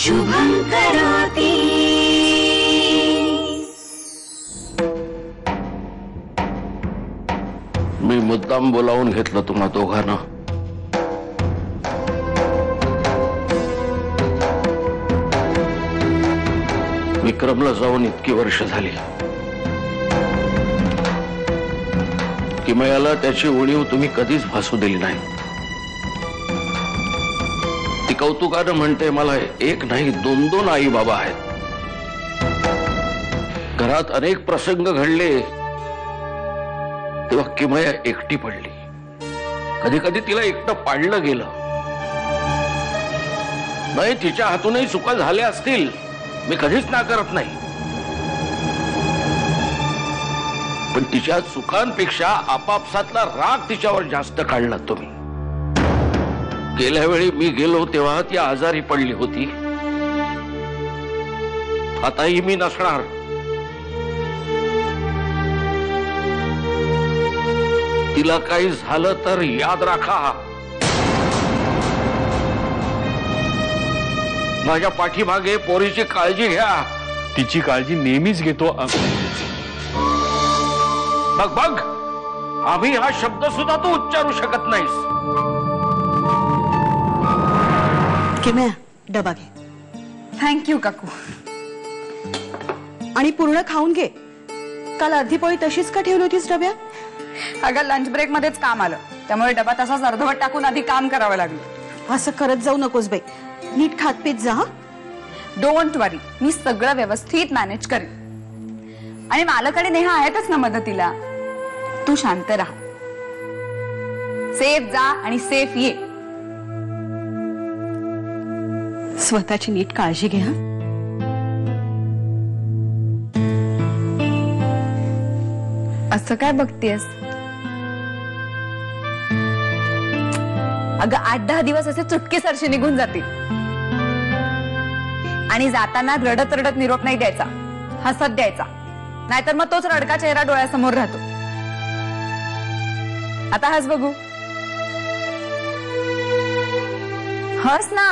शुभं करोति। मी मुद्दाम बोलावून घेतलं तुम्हा दोघांना। विक्रमला जाऊन इतकी वर्ष झाली। किमयाला त्याची उणीव तुम्ही कधीच भासू दिली नाही। ती कौतुकानं म्हणते मला एक नाही दोन दोन आई बाबा आहेत। घरात अनेक प्रसंग घडले तेव्हा किमया एकटी पडली। कधी कधी तिला एकटं पाडलं गेलं। नाही तिच्या हातूनही चुका झाल्या असतील, मी कधीच नाकारत नाही, पण तिच्या चुकांपेक्षा आपापसातला राग तिच्यावर जास्त काढला तुम्ही। गेल्या वेळी मी गेलो तेव्हा ती आजारी पडली होती। आताही मी नसणार। तिला काही झालं तर याद राखा, माझ्या पाठीमागे पोरीची काळजी घ्या। तिची काळजी नेहमीच घेतो। बघ बघ, आम्ही हा शब्द सुद्धा तू उच्चारू शकत नाहीस। किमया डबा घे। थँक्यू काकू। आणि पूर्ण खाऊन घे। काल अर्धी पोळी तशीच का ठेवली होतीस डब्यात? अगं लंच ब्रेक मध्येच काम आलं, त्यामुळे डबा तसाच अर्धवट टाकून आधी काम करावं लागलं। असं करत जाऊ नकोस बाई, नीट खात पीत जा। डोंट वरी, मी सगळं व्यवस्थित मॅनेज करेन। आणि मालकडे नेहा आहेतच ना मदतीला, तू शांत राहा। सेफ जा आणि सेफ ये। स्वतःची नीट काळजी घ्या। असं काय बघतेस? अगं 8-10 दिवस असे चुटकीसरशी निघून जातील। आणि जाताना रडत रडत निरोप नाही द्यायचा, हसत द्यायचा, नाहीतर मग तोच रडका चेहरा डोळ्यासमोर राहतो। आता हस बघू, हस ना।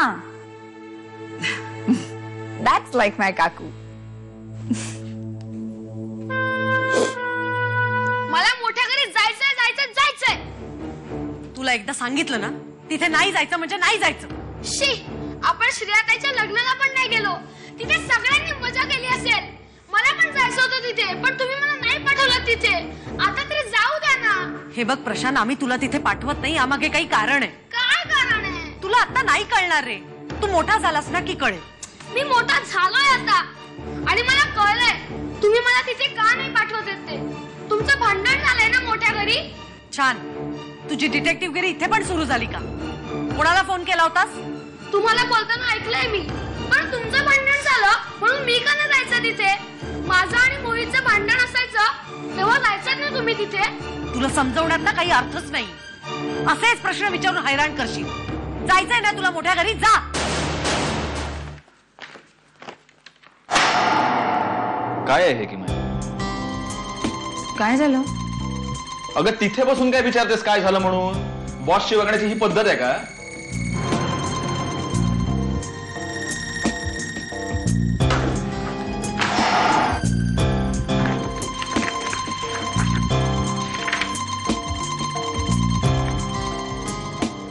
दॅट्स लाईक माय काकू। मला मोठ्या घरी जायचंय जायचंय जायचंय। तुला एकदा सांगितलं ना, तिथे नाही जायचं म्हणजे नाही जायचं। शी, आपण श्रेयाताईच्या लग्नाला पण नाही गेलो, तिथे सगळ्यांनी मजा केली असेल। मला पण जायचं होतं तिथे, पण तुम्ही मला नाही पाठवलं तिथे। आता तरी जाऊ द्या ना। हे बघ प्रशांत, आम्ही तुला तिथे पाठवत नाही, यामागे काही कारण आहे। काय कारण आहे? तुला आता नाही कळणार रे, तू मोठा झालास ना की कळेल। मी मोठा झालोय आता, आणि मला कळलंय तुम्ही मला तिथे का नाही पाठवत ते। तुमचं भांडण झालंय ना मोठ्या घरी। छान, तुझी डिटेक्टिव्हगिरी इथे पण सुरू झाली का? कोणाला फोन केला होतास? तुम्हाला बोलताना ऐकलंय मी, पण तुमचं भांडण झालं म्हणून मी का नाही जायचं तिथे? माझं आणि मोहितचं भांडण असायचं तेव्हा जायचं ना तुम्ही तिथे? तुला समजवण्यात ना काही अर्थच नाही। असेच प्रश्न विचारून हैराण करशील। जायचंय ना तुला मोठ्या घरी, जा। काय आहे किमया? काय झालं? अगं तिथे बसून काय विचारतेस काय झालं म्हणून? बॉसची वागण्याची ही पद्धत आहे का?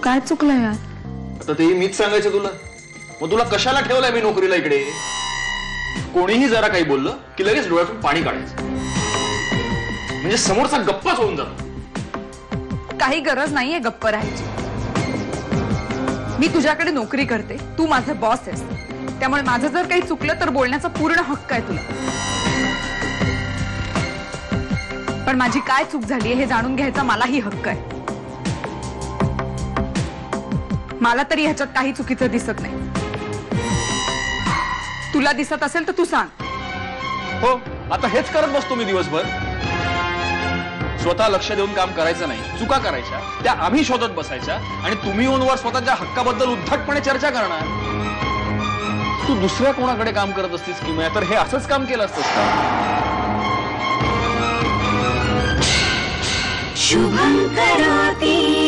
काय चुकलं यार? आता ते मीच सांगायचं तुला? मग तुला कशाला ठेवलंय मी नोकरीला इकडे? कोणीही जरा काही बोललं की लगेच डोळ्यातून पाणी काढायचं, म्हणजे समोरचा गप्पाच होऊन जातो। काही गरज नाहीये गप्प राहायची। मी तुझ्याकडे नोकरी करते, तू माझा बॉस आहेस, त्यामुळे माझं जर काही चुकलं तर बोलण्याचा पूर्ण हक्क आहे तुला। पण माझी काय चूक झाली हे जाणून घ्यायचा मलाही हक्क आहे। मला तरी ह्याच्यात काही चुकीचं दिसत नाही। तुला दिसत असेल तर तू सांग। हो, आता हेच करत बसतो मी दिवसभर। स्वतः लक्ष देऊन काम करायचं नाही, चुका करायच्या त्या आम्ही शोधत बसायच्या, आणि तुम्ही येऊनवर स्वतःच्या हक्काबद्दल उद्धटपणे चर्चा करणार। तू दुसऱ्या कोणाकडे काम करत असतीस किमया, तर हे असंच काम केलं असतंस का? शुभं करोति।